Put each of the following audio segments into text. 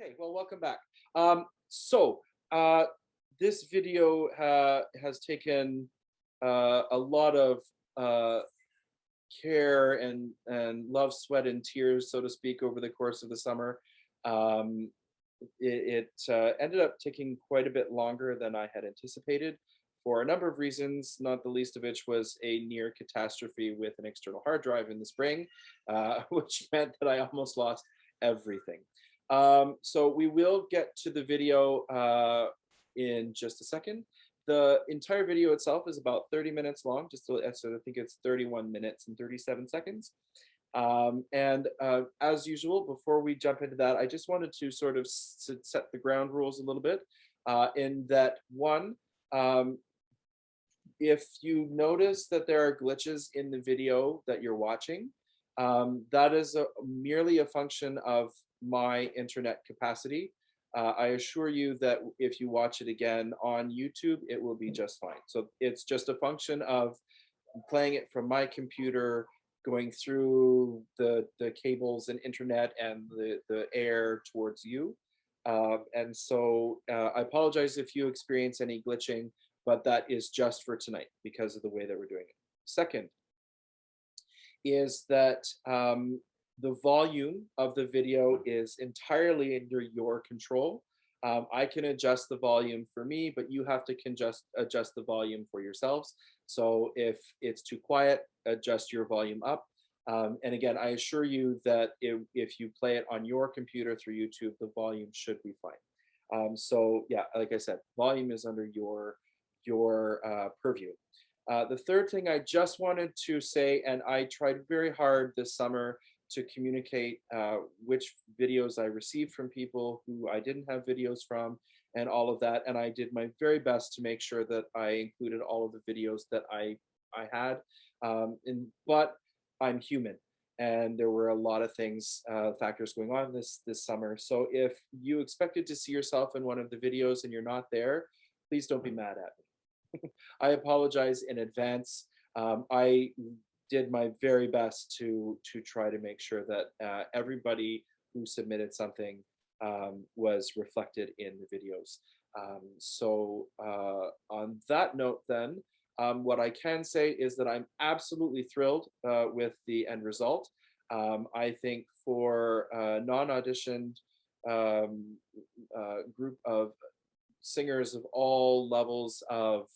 Okay, well, welcome back. So this video has taken a lot of uh, care and love, sweat, and tears, so to speak, over the course of the summer. Um, it ended up taking quite a bit longer than I had anticipated for a number of reasons, not the least of which was a near catastrophe with an external hard drive in the spring, which meant that I almost lost everything. So we will get to the video in just a second. The entire video itself is about 30 minutes long, so I think it's 31 minutes and 37 seconds. And as usual, before we jump into that, I just wanted to sort of set the ground rules a little bit. In that, one, um, if you notice that there are glitches in the video that you're watching, that is merely a function of my internet capacity. I assure you that if you watch it again on YouTube, it will be just fine. So it's just a function of playing it from my computer, going through the cables and internet and the air towards you. And so I apologize if you experience any glitching, but that is just for tonight because of the way that we're doing it. Second is that the volume of the video is entirely under your control. I can adjust the volume for me, but you have to adjust the volume for yourselves. So if it's too quiet, adjust your volume up. And again, I assure you that if you play it on your computer through YouTube, the volume should be fine. So yeah, like I said, volume is under your purview. The third thing I just wanted to say, and I tried very hard this summer to communicate which videos I received from people who I didn't have videos from and all of that. And I did my very best to make sure that I included all of the videos that I had. But I'm human. And there were a lot of factors going on this summer. So if you expected to see yourself in one of the videos and you're not there, please don't be mad at me. I apologize in advance. I did my very best to try to make sure that everybody who submitted something was reflected in the videos. On that note, then, what I can say is that I'm absolutely thrilled with the end result. I think for a non-auditioned um, group of singers of all levels of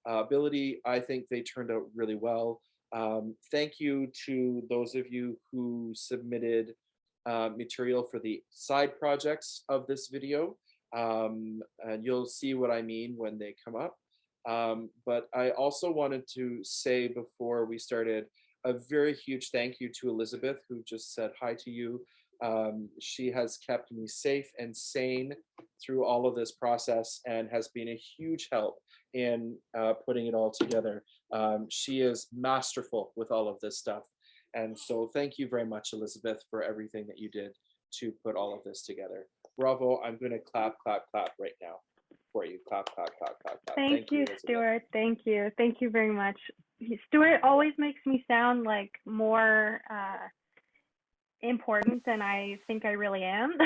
ability, I think they turned out really well. Thank you to those of you who submitted material for the side projects of this video. And you'll see what I mean when they come up. But I also wanted to say before we started a very huge thank you to Elizabeth, who just said hi to you. She has kept me safe and sane through all of this process and has been a huge help in putting it all together. She is masterful with all of this stuff. And so thank you very much, Elizabeth, for everything that you did to put all of this together. Bravo. I'm going to clap, clap, clap right now for you. Clap, clap, clap, clap, clap. Thank you, Elizabeth. Stuart. Thank you. Thank you very much. Stuart always makes me sound like more important than I think I really am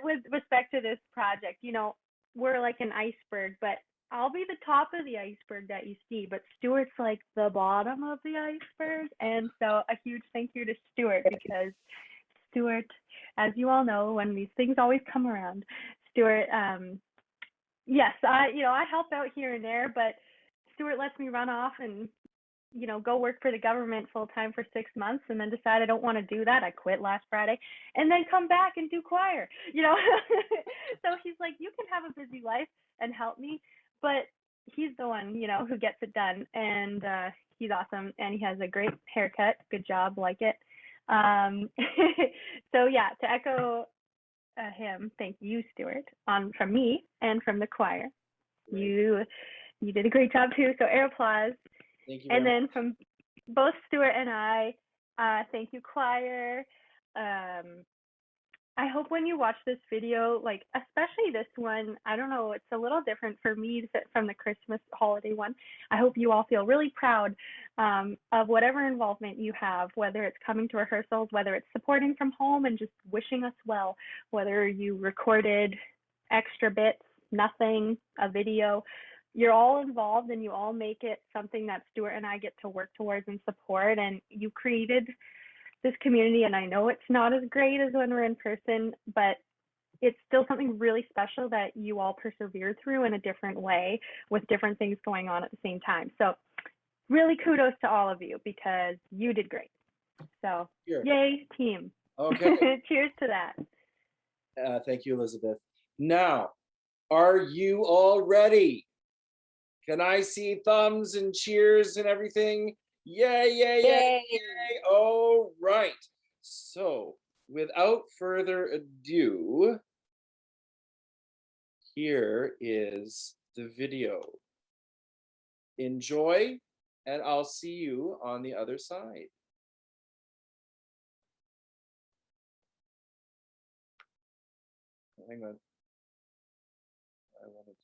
with respect to this project. You know, we're like an iceberg, but I'll be the top of the iceberg that you see, but Stuart's like the bottom of the iceberg. And so a huge thank you to Stuart, because Stuart, as you all know, when these things always come around, Stuart, yes, I help out here and there, but Stuart lets me run off and, go work for the government full time for 6 months, and then decide I don't want to do that. I quit last Friday, and then come back and do choir, So he's like, you can have a busy life and help me, but he's the one, who gets it done. And he's awesome, and he has a great haircut. Good job, like it. So yeah, to echo him, thank you, Stuart, from me and from the choir. Right. You did a great job too, so air applause. Thank you. And then from both Stuart and I, thank you, choir. I hope when you watch this video, like especially this one, I don't know, it's a little different for me from the Christmas holiday one. I hope you all feel really proud of whatever involvement you have, whether it's coming to rehearsals, whether it's supporting from home and just wishing us well, whether you recorded extra bits, nothing, a video. You're all involved and you all make it something that Stuart and I get to work towards and support. And you created this community, and I know it's not as great as when we're in person, but it's still something really special that you all persevered through in a different way with different things going on at the same time. So really kudos to all of you because you did great. So Here. yay, team. Okay. Cheers to that. Thank you, Elizabeth. Now, are you all ready? Can I see thumbs and cheers and everything? Yay, yay, yay, yay. All right. So, without further ado, here is the video. Enjoy, and I'll see you on the other side. Hang on. I wanted to.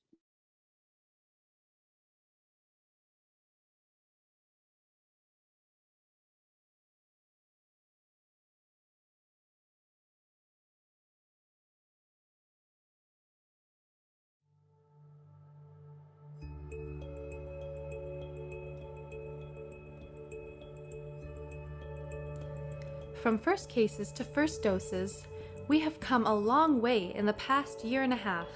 From first cases to first doses, we have come a long way in the past year and a half.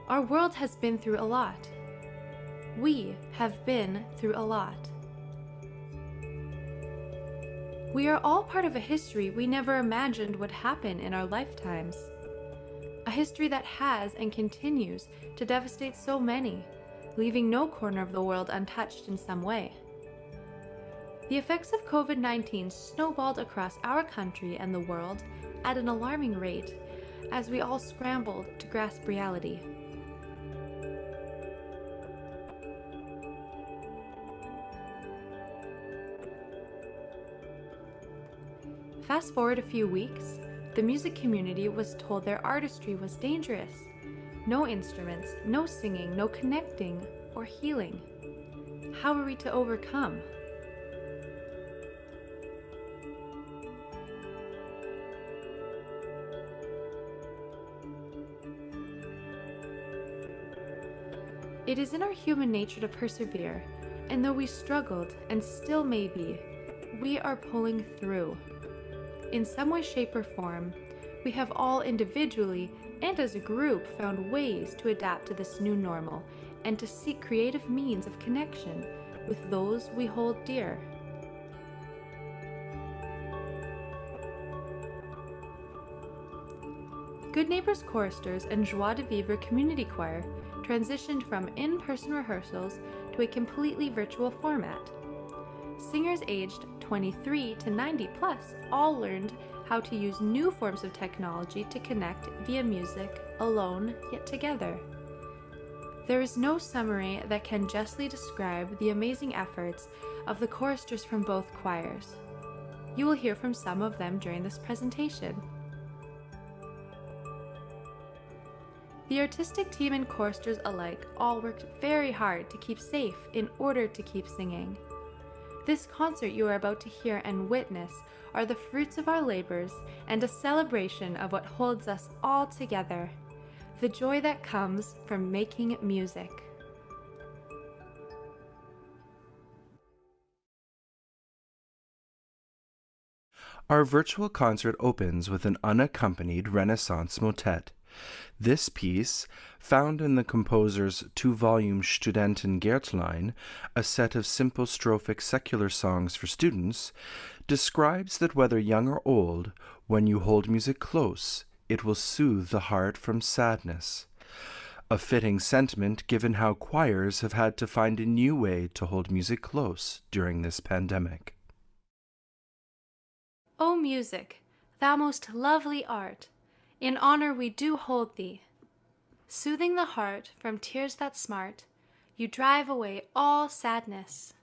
Our world has been through a lot. We have been through a lot. We are all part of a history we never imagined would happen in our lifetimes. A history that has and continues to devastate so many, leaving no corner of the world untouched in some way. The effects of COVID-19 snowballed across our country and the world at an alarming rate as we all scrambled to grasp reality. Fast forward a few weeks, the music community was told their artistry was dangerous. No instruments, no singing, no connecting or healing. How are we to overcome? It is in our human nature to persevere, and though we struggled and still may be, we are pulling through. In some way, shape, or form, we have all individually and as a group found ways to adapt to this new normal and to seek creative means of connection with those we hold dear. Good Neighbors Choristers and Joie de Vivre Community Choir transitioned from in-person rehearsals to a completely virtual format. Singers aged 23 to 90 plus all learned how to use new forms of technology to connect via music, alone yet together. There is no summary that can justly describe the amazing efforts of the choristers from both choirs. You will hear from some of them during this presentation. The artistic team and choristers alike all worked very hard to keep safe in order to keep singing. This concert you are about to hear and witness are the fruits of our labors and a celebration of what holds us all together, the joy that comes from making music. Our virtual concert opens with an unaccompanied Renaissance motet. This piece, found in the composer's two-volume Studentengärtlein, a set of simple strophic secular songs for students, describes that whether young or old, when you hold music close, it will soothe the heart from sadness. A fitting sentiment given how choirs have had to find a new way to hold music close during this pandemic. O music, thou most lovely art, in honor we do hold thee. Soothing the heart from tears that smart, you drive away all sadness.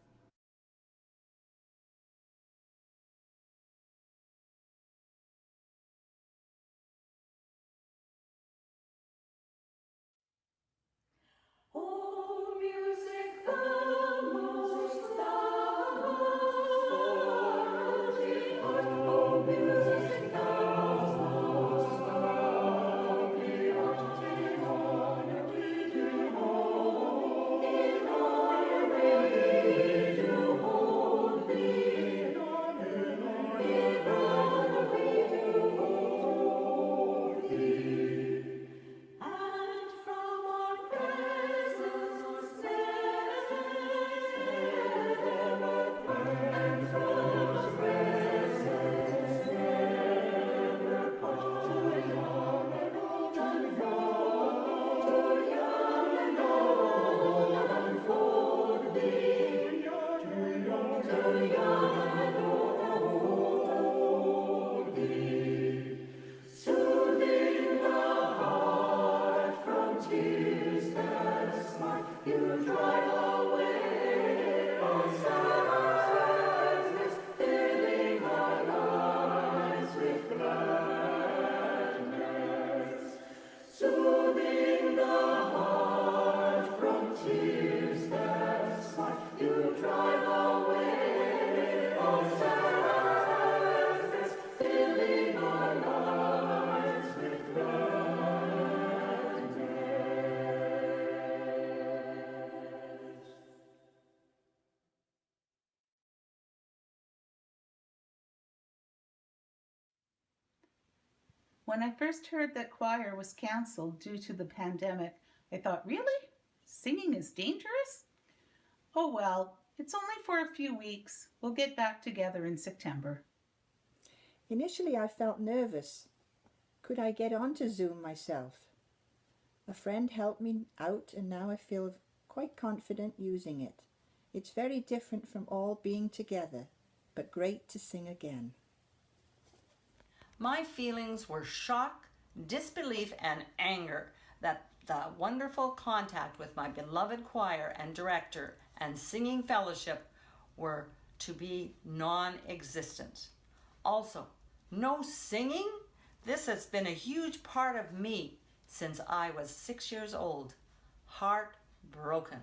When I first heard that choir was canceled due to the pandemic, I thought, really? Singing is dangerous? Oh well, it's only for a few weeks. We'll get back together in September. Initially, I felt nervous. Could I get onto Zoom myself? A friend helped me out, and now I feel quite confident using it. It's very different from all being together, but great to sing again. My feelings were shock, disbelief, and anger that the wonderful contact with my beloved choir and director and singing fellowship were to be non-existent. Also, no singing? This has been a huge part of me since I was 6 years old. Heartbroken.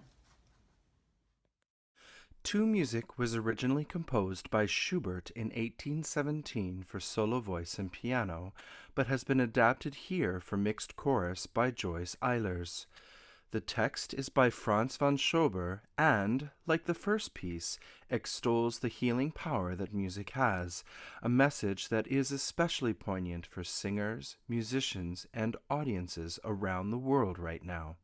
Two Music was originally composed by Schubert in 1817 for solo voice and piano, but has been adapted here for mixed chorus by Joyce Eilers. The text is by Franz von Schober and, like the first piece, extols the healing power that music has, a message that is especially poignant for singers, musicians, and audiences around the world right now.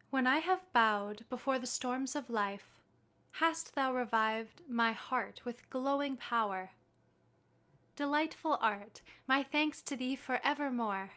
When I have bowed before the storms of life, hast thou revived my heart with glowing power. Delightful art, my thanks to thee forevermore.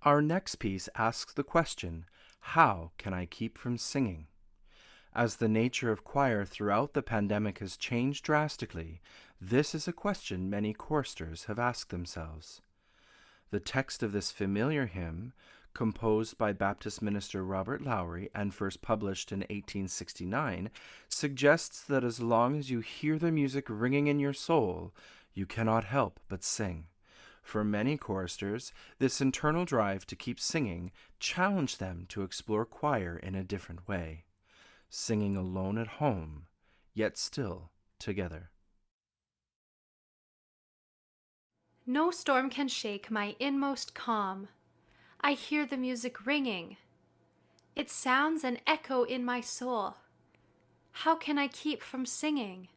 Our next piece asks the question, how can I keep from singing? As the nature of choir throughout the pandemic has changed drastically, this is a question many choristers have asked themselves. The text of this familiar hymn, composed by Baptist minister Robert Lowry and first published in 1869, suggests that as long as you hear the music ringing in your soul, you cannot help but sing. For many choristers, this internal drive to keep singing challenged them to explore choir in a different way, singing alone at home, yet still together. No storm can shake my inmost calm. I hear the music ringing. It sounds an echo in my soul. How can I keep from singing?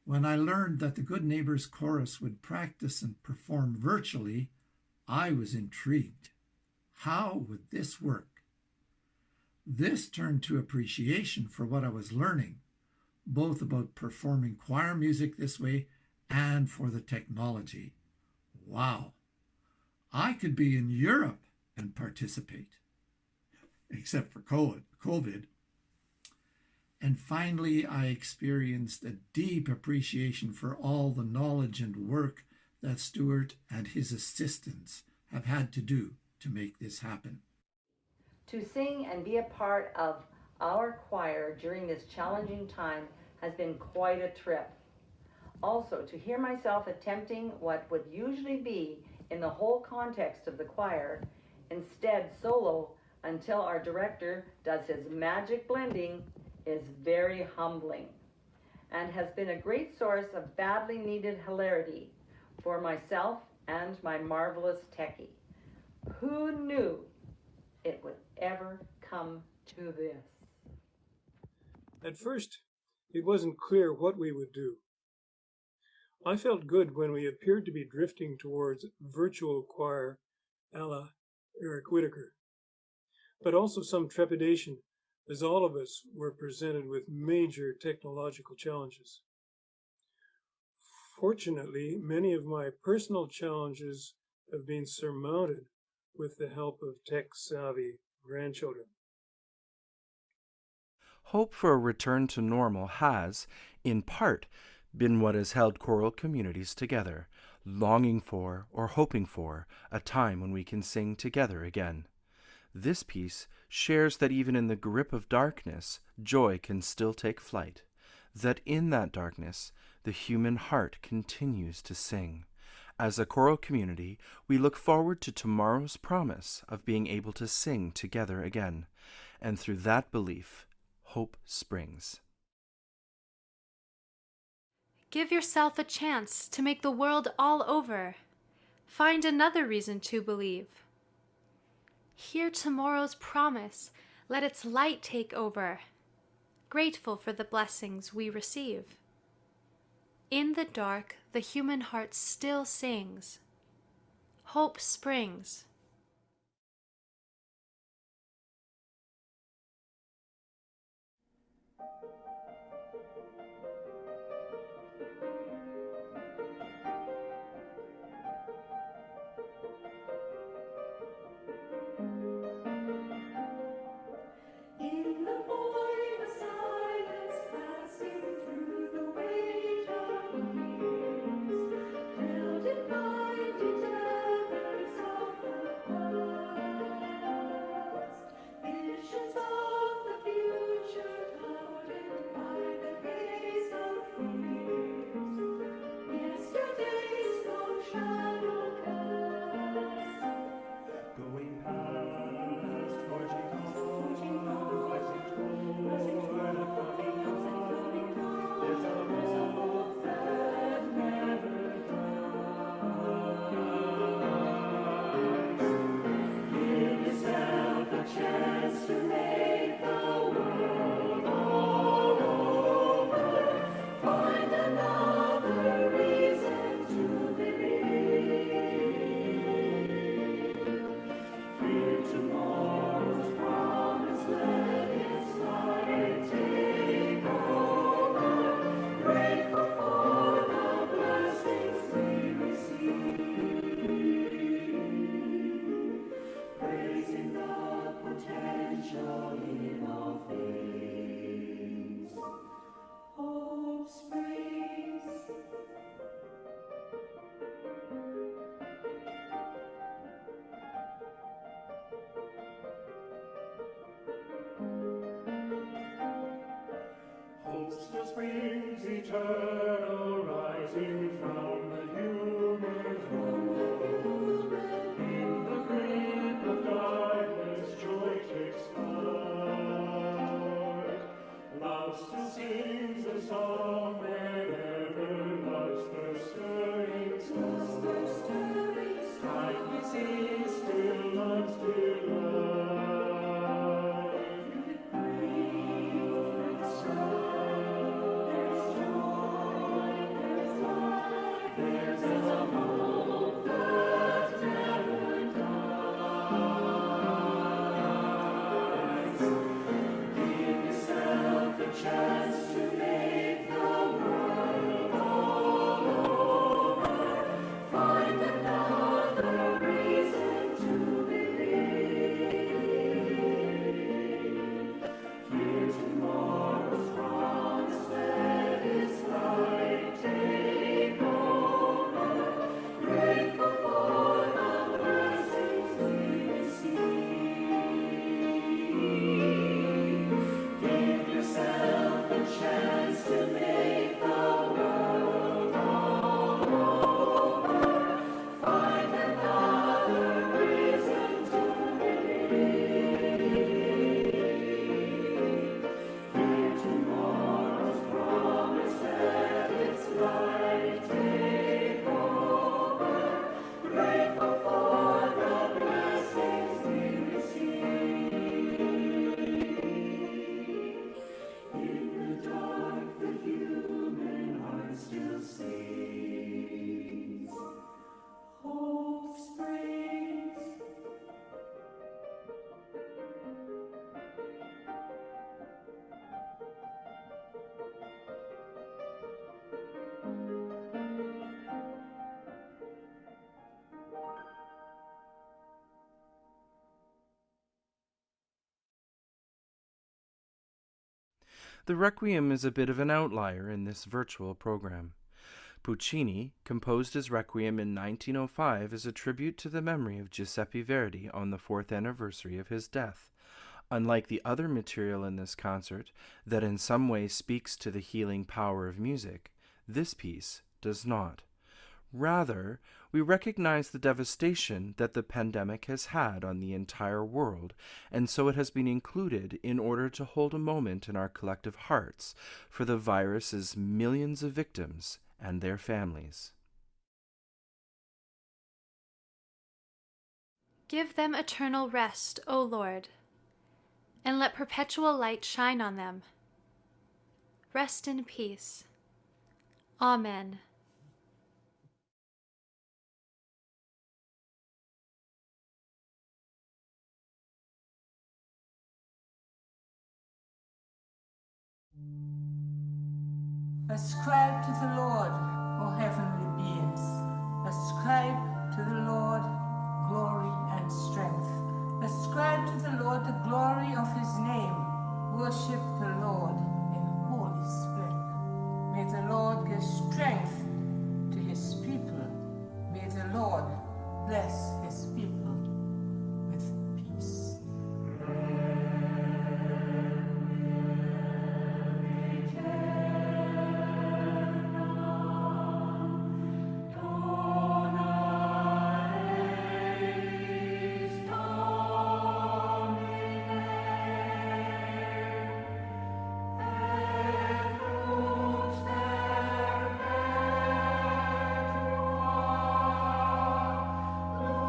When I learned that the Good Neighbors Chorus would practice and perform virtually, I was intrigued. How would this work? This turned to appreciation for what I was learning, both about performing choir music this way and for the technology. Wow! I could be in Europe and participate, except for COVID. And finally, I experienced a deep appreciation for all the knowledge and work that Stuart and his assistants have had to do to make this happen. To sing and be a part of our choir during this challenging time has been quite a trip. Also, to hear myself attempting what would usually be in the whole context of the choir, instead solo until our director does his magic blending, is very humbling. and has been a great source of badly needed hilarity for myself and my marvelous techie. Who knew it would ever come to this? At first, it wasn't clear what we would do. I felt good when we appeared to be drifting towards virtual choir a la Eric Whitacre, but also some trepidation as all of us were presented with major technological challenges. Fortunately, many of my personal challenges have been surmounted with the help of tech-savvy grandchildren. Hope for a return to normal has, in part, been what has held choral communities together, longing for or hoping for a time when we can sing together again. This piece shares that even in the grip of darkness, joy can still take flight, that in that darkness, the human heart continues to sing. As a choral community, we look forward to tomorrow's promise of being able to sing together again, and through that belief, hope springs. Give yourself a chance to make the world all over. Find another reason to believe. Hear tomorrow's promise. Let its light take over. Grateful for the blessings we receive. In the dark, the human heart still sings. Hope springs. In the void of silence, passing through the weight of years, held in mind endeavors of the The Requiem is a bit of an outlier in this virtual program. Puccini composed his Requiem in 1905 as a tribute to the memory of Giuseppe Verdi on the 4th anniversary of his death. Unlike the other material in this concert that in some way speaks to the healing power of music, this piece does not. Rather, we recognize the devastation that the pandemic has had on the entire world, and so it has been included in order to hold a moment in our collective hearts for the virus's millions of victims and their families. Give them eternal rest, O Lord, and let perpetual light shine on them. Rest in peace. Amen. Ascribe to the Lord, O heavenly beings. Ascribe to the Lord glory and strength. Ascribe to the Lord the glory of his name. Worship the Lord in holy splendor. May the Lord give strength to his people. May the Lord bless his people with peace. Lord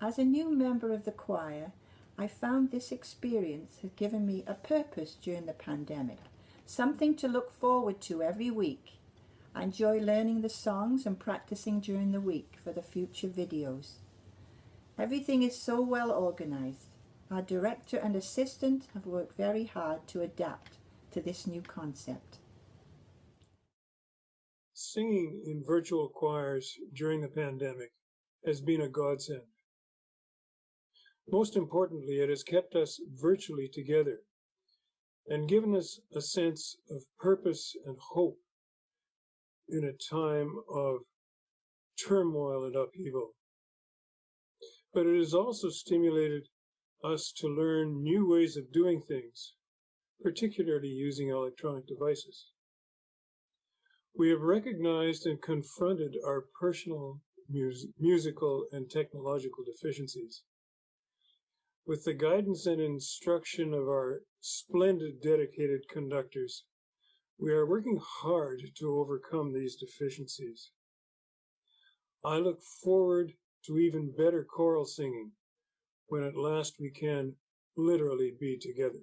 As a new member of the choir, I found this experience has given me a purpose during the pandemic, something to look forward to every week. I enjoy learning the songs and practicing during the week for the future videos. Everything is so well organized. Our director and assistant have worked very hard to adapt to this new concept. Singing in virtual choirs during the pandemic has been a godsend. Most importantly, it has kept us virtually together and given us a sense of purpose and hope in a time of turmoil and upheaval. But it has also stimulated us to learn new ways of doing things, particularly using electronic devices. We have recognized and confronted our personal musical and technological deficiencies. With the guidance and instruction of our splendid dedicated conductors, we are working hard to overcome these deficiencies. I look forward to even better choral singing when at last we can literally be together.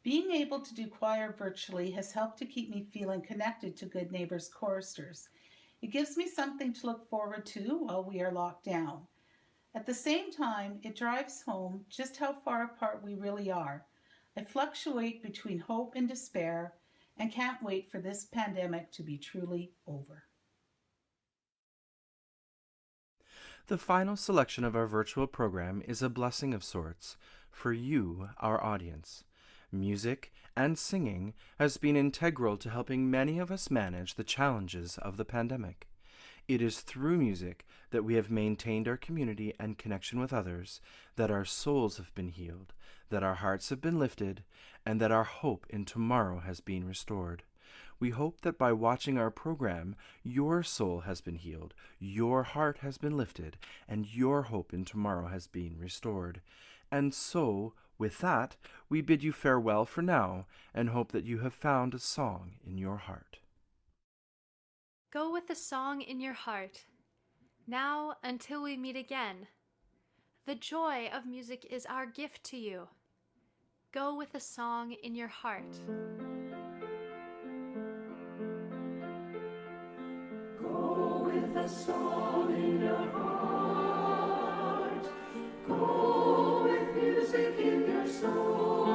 Being able to do choir virtually has helped to keep me feeling connected to Good Neighbors choristers. It gives me something to look forward to while we are locked down. At the same time, it drives home just how far apart we really are. I fluctuate between hope and despair and can't wait for this pandemic to be truly over. The final selection of our virtual program is a blessing of sorts for you, our audience. Music and singing has been integral to helping many of us manage the challenges of the pandemic. It is through music that we have maintained our community and connection with others, that our souls have been healed, that our hearts have been lifted, and that our hope in tomorrow has been restored. We hope that by watching our program, your soul has been healed, your heart has been lifted, and your hope in tomorrow has been restored. And so, with that, we bid you farewell for now, and hope that you have found a song in your heart. Go with a song in your heart. Now, until we meet again. The joy of music is our gift to you. Go with a song in your heart. Go with a song in your heart. Go with music in your soul.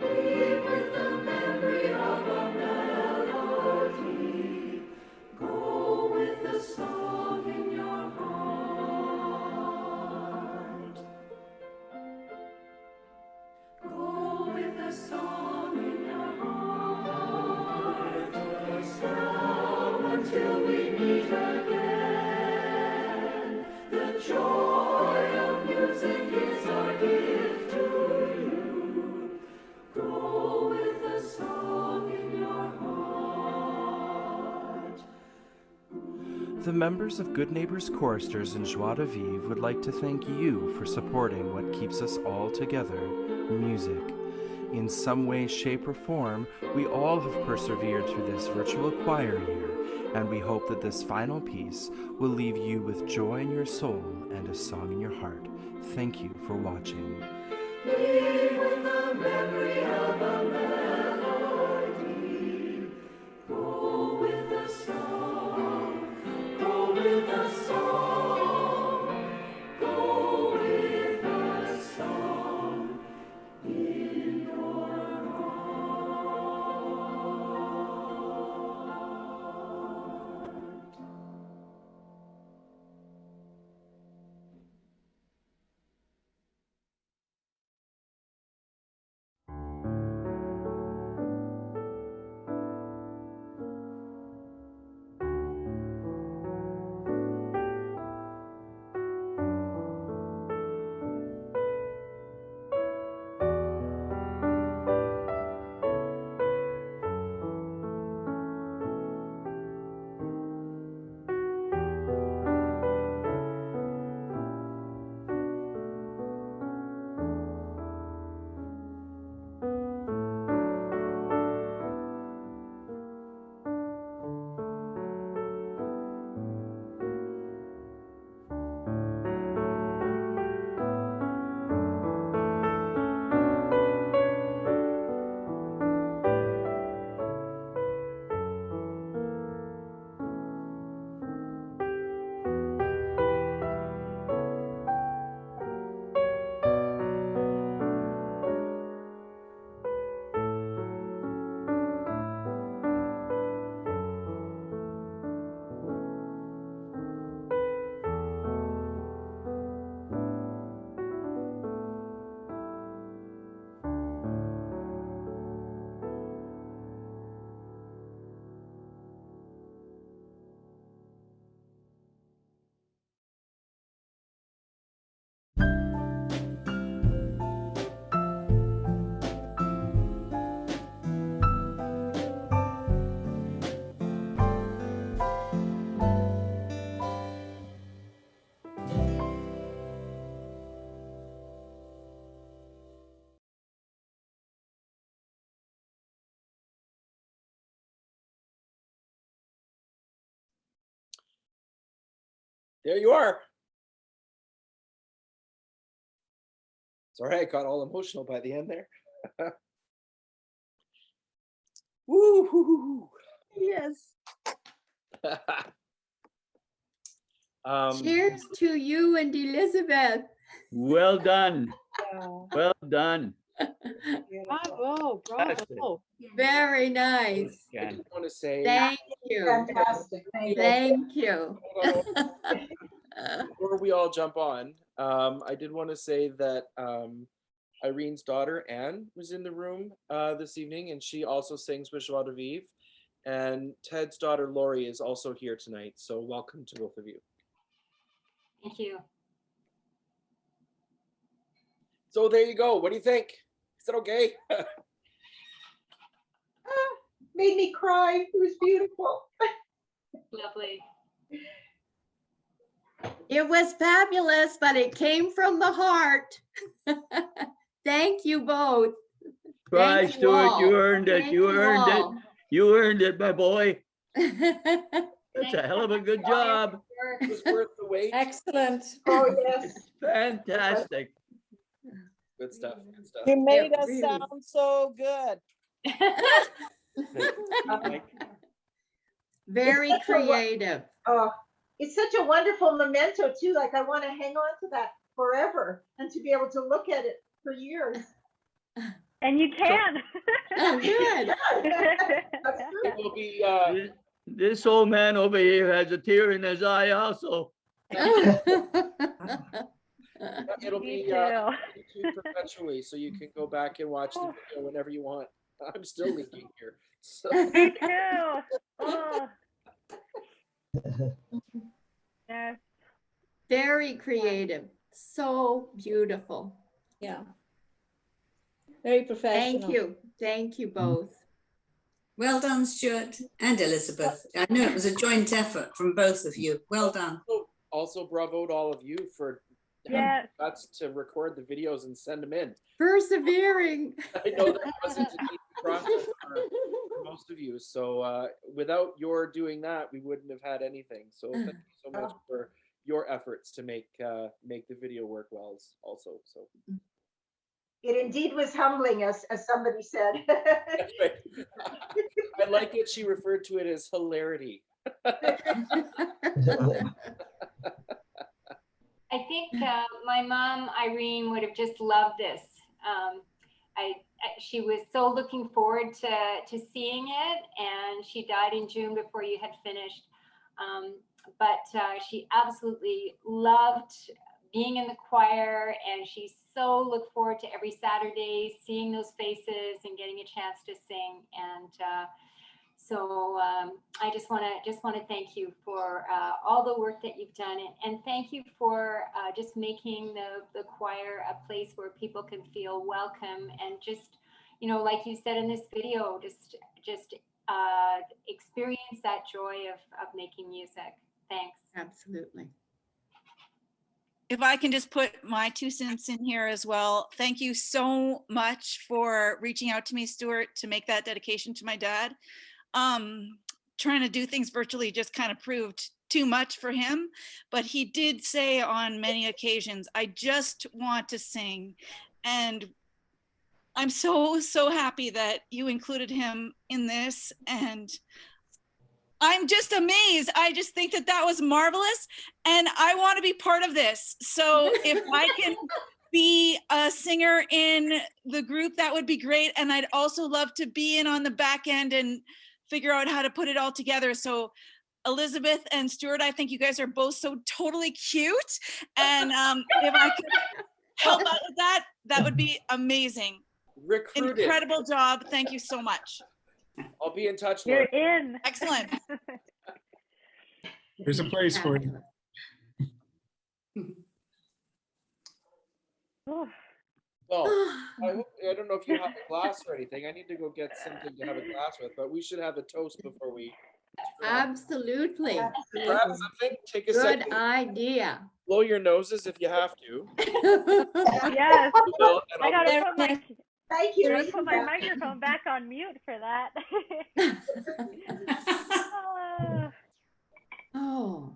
Leave with the memory of a melody. Go with a song in your heart. Go with a song in your heart. Now until we meet again. The joy of music is our gift to you. Go with a song in your heart. The members of Good Neighbors Choristers in Joie de Vivre would like to thank you for supporting what keeps us all together, music. In some way, shape, or form, we all have persevered through this virtual choir year, and we hope that this final piece will leave you with joy in your soul and a song in your heart. Thank you for watching. Leave with the memory of a melody. Go with a song. Go with a song. Go with a song in your heart. There you are. Sorry, I got all emotional by the end there. Woo, hoo, hoo, Yes. hoo. Cheers to you and Elizabeth. Well done. Well done. Bravo, bravo. Very nice. I just want to say, Thank you. Fantastic. Thank you. before we all jump on, I did want to say that Irene's daughter, Anne, was in the room this evening, and she also sings with Joie de Vivre. And Ted's daughter, Lori, is also here tonight. So welcome to both of you. Thank you. So there you go. What do you think? Is it okay? Made me cry. It was beautiful. Lovely. It was fabulous, but it came from the heart. Thank you both. Try, Thank you Stuart. all. You earned it. Thank You you earned it. all. You earned it, my boy. That's a hell of a good job. It was worth the wait. Excellent. Oh, yes. Fantastic. Good stuff. Good stuff. You made Yeah, us really. sound so good. Very creative. Oh, it's such a wonderful memento too. Like I want to hang on to that forever and to be able to look at it for years. And you can. Oh, good. That's true. It will be This old man over here has a tear in his eye also. it'll Me be too. YouTube perpetually, so you can go back and watch the video whenever you want. I'm still leaking here. So Me too. Oh. Yes. Very creative. So beautiful. Yeah. Very professional. Thank you. Thank you both. Well done, Stuart and Elizabeth. I know it was a joint effort from both of you. Well done. also bravo to all of you for having Yes. the guts to record the videos and send them in. Persevering. I know that wasn't an easy process for most of you. So without your doing that, we wouldn't have had anything. So thank you so much for your efforts to make the video work well also. So It indeed was humbling, as somebody said. I like it. She referred to it as hilarity. I think my mom, Irene, would have just loved this. She was so looking forward to seeing it, and she died in June before you had finished. But she absolutely loved being in the choir, and she so looked forward to every Saturday, seeing those faces and getting a chance to sing. And so I just want to thank you for all the work that you've done, and thank you for just making the choir a place where people can feel welcome, and just, you know, like you said in this video, just experience that joy of making music. Thanks. Absolutely. If I can just put my 2 cents in here as well. Thank you so much for reaching out to me, Stuart, to make that dedication to my dad. Trying to do things virtually just kind of proved too much for him, but he did say on many occasions, I just want to sing. And I'm so happy that you included him in this, and I'm just amazed. I just think that was marvelous, and I want to be part of this. So if I can be a singer in the group, that would be great. And I'd also love to be in on the back end and figure out how to put it all together. So Elizabeth and Stuart, I think you guys are both so totally cute. And if I could help out with that, that would be amazing. Recruited. Incredible job. Thank you so much. I'll be in touch. You're Laura. in. Excellent. There's a place for you. Well, I don't know if you have a glass or anything. I need to go get something to have a glass with, but we should have a toast before we. Absolutely. Grab something. Take a Good second. idea. Blow your noses if you have to. Yes. Well, I and I'll- gotta put my Thank you. gotta put my microphone back on mute for that. Oh.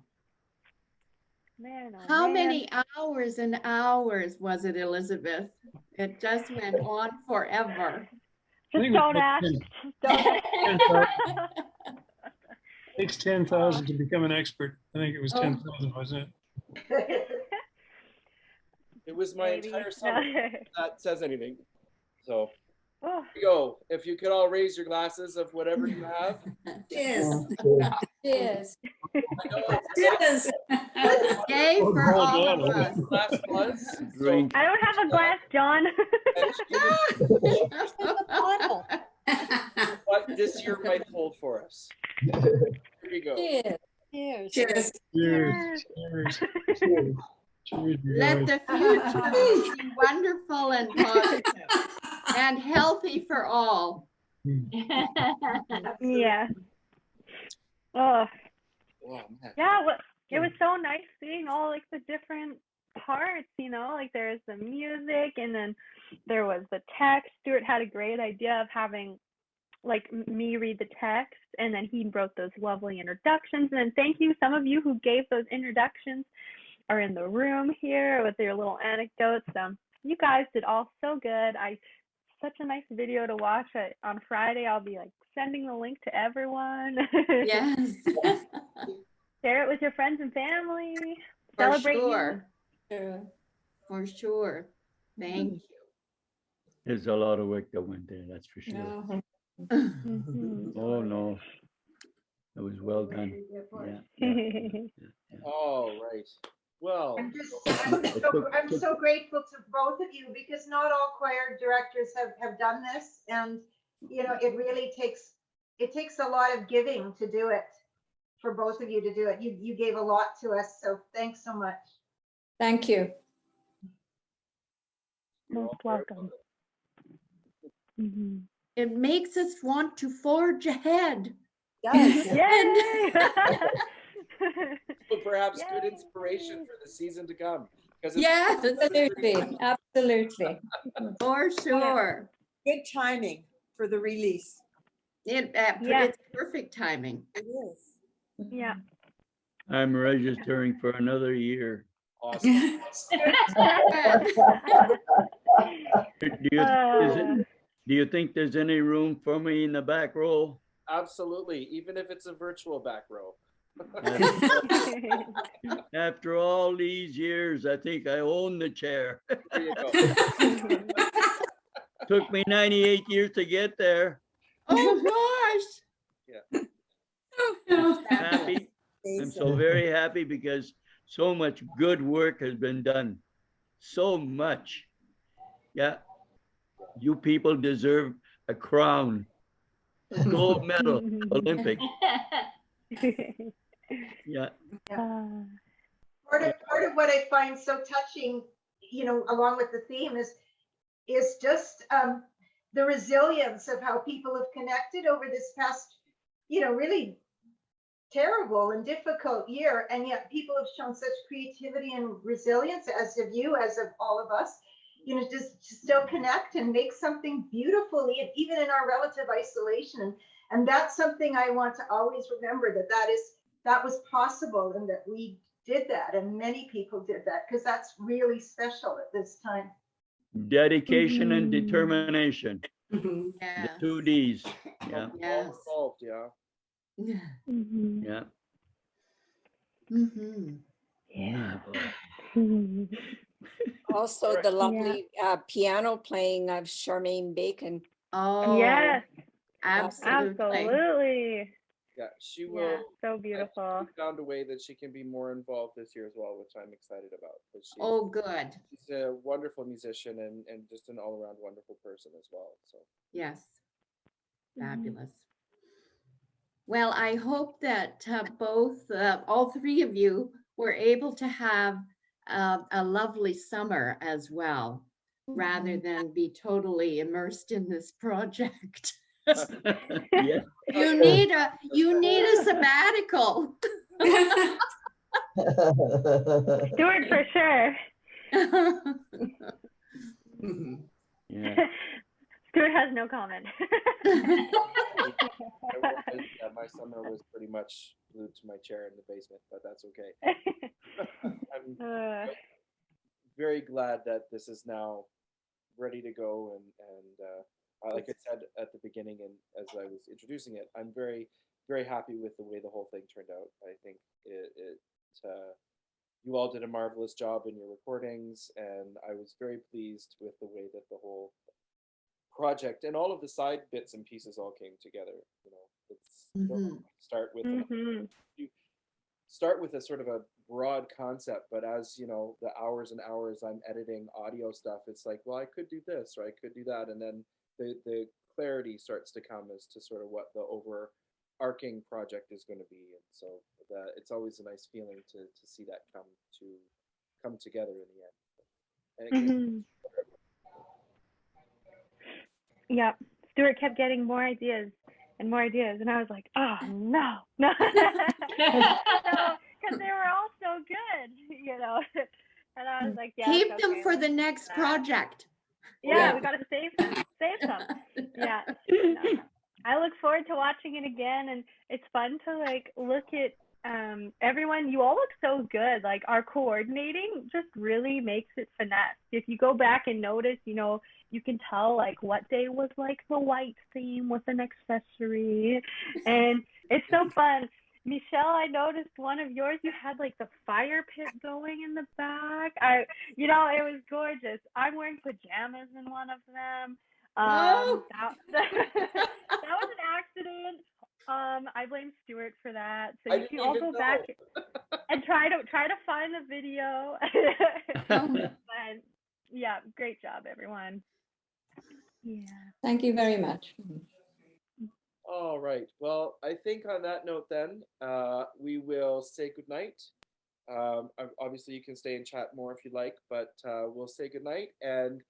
man, oh How man. many hours and hours was it, Elizabeth? It just went on forever. I Just think don't ask. Just don't ask. Takes 10,000 to become an expert. I think it was Oh. 10,000, wasn't it? It was my Maybe. entire summer. If that says anything. So Oh. here you go. If you could all raise your glasses of whatever you have. Cheers. Cheers. I know it's Cheers. Yay for Oh, all of God. us. last was. So, Drink. I don't have a glass, John. what this year might hold for us. Here we go. Cheers. Cheers. Cheers. Cheers. Cheers. Cheers. Cheers, you Let guys. the future be wonderful and positive and healthy for all. Yeah. Oh, Wow, man. yeah. Well, it was so nice seeing all like the different parts, you know, like there's the music and then there was the text. Stuart had a great idea of having like me read the text and then he wrote those lovely introductions. And then thank you, some of you who gave those introductions are in the room here with your little anecdotes. You guys did all so good. Such a nice video to watch. On Friday, I'll be like sending the link to everyone. Yes. Share it with your friends and family. For Celebrate you. sure. Sure. For sure. Thank you. There's a lot of work that went there, that's for sure. No. Mhm. Oh, no. It was well done. Yeah. All right. Well, I'm so grateful to both of you because not all choir directors have done this, and you know it really takes a lot of giving to do it, for both of you to do it. You gave a lot to us, so thanks so much. Thank you. Most welcome. Mhm. It makes us want to forge ahead. Yay! so perhaps good inspiration for the season to come. Because Yes, Absolutely. Absolutely. for sure. Good timing for the release. It's perfect timing. It is. Yeah. I'm registering for another year. Awesome. Do you think there's any room for me in the back row? Absolutely, even if it's a virtual back row. After all these years, I think I own the chair. There you go. Took me 98 years to get there. Oh gosh. Yeah. Happy. I'm so very happy because so much good work has been done. So much. Yeah. You people deserve a crown, a gold medal, Olympic. Yeah. Part of what I find so touching, you know, along with the theme is just the resilience of how people have connected over this past, you know, really terrible and difficult year, and yet people have shown such creativity and resilience, as have you, as of all of us, you know, just to still connect and make something beautiful, even in our relative isolation. And that's something I want to always remember, that was possible and that we did that, and many people did that, because that's really special at this time. Dedication and determination. Yeah. The 2 Ds. Yeah. Yes. Involved, yeah. Yeah. Yeah. Also, the lovely piano playing of Charmaine Bacon. Oh, yes. Absolutely. Yeah, she will. Yeah, so beautiful. She found a way that she can be more involved this year as well, which I'm excited about. But Oh, good. She's a wonderful musician and just an all-around wonderful person as well. So Yes. Fabulous. Well, I hope that all three of you were able to have a lovely summer as well, rather than be totally immersed in this project. Yeah. You need a sabbatical. Stuart, for sure. Yeah. Stuart has no comment. Yeah, my summer was pretty much glued to my chair in the basement, but that's okay. I'm very glad that this is now ready to go, and like I said at the beginning, and as I was introducing it, I'm very, very happy with the way the whole thing turned out. I think you all did a marvelous job in your recordings, and I was very pleased with the way that the whole project and all of the side bits and pieces all came together. You know, it's you don't start with you start with a sort of a broad concept, but as you know, the hours and hours I'm editing audio stuff, it's like, well, I could do this or I could do that, and then the clarity starts to come as to sort of what the overarching project is going to be, and so it's always a nice feeling to see that come together in the end. And Yeah, Stuart kept getting more ideas and more ideas, and I was like, oh no, no, because they were all so good, you know. And I was like, yeah, Keep it's them okay, for let's the do next that. project. Yeah, we gotta save them, Yeah, no. I look forward to watching it again, and it's fun to like look at everyone. You all look so good. Like our coordinating just really makes it finesse. If you go back and notice, you know, you can tell like what day was like the white theme with an accessory, and it's so fun. Michelle, I noticed one of yours, you had like the fire pit going in the back. You know, it was gorgeous. I'm wearing pajamas in one of them. That was an accident. I blame Stuart for that. So you can all go back and try to find the video. But yeah, great job, everyone. Yeah. Thank you very much. all right. Well, I think on that note, then we will say goodnight. Obviously, you can stay and chat more if you like, but we'll say goodnight. And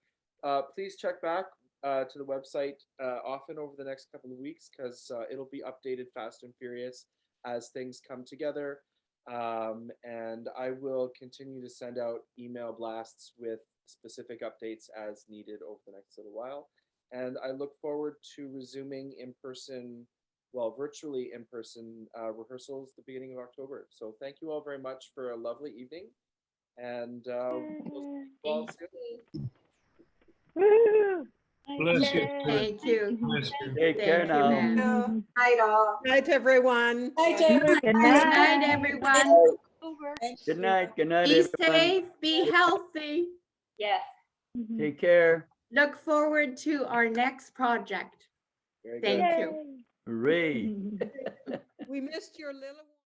please check back to the website often over the next couple of weeks, because it'll be updated fast and furious as things come together. And I will continue to send out email blasts with specific updates as needed over the next little while. And I look forward to resuming virtually in-person rehearsals at the beginning of October. So thank you all very much for a lovely evening. And we'll see you all soon. Woo! Bless you. Thank you. Bless you. Take care now. Night all. Night, everyone. Night, everyone. Good Good night. night, everyone. Good night. Good night, Be everyone. safe, be healthy. Yes. Take care. Look forward to our next project. Very Thank good. you. Hooray. We missed your little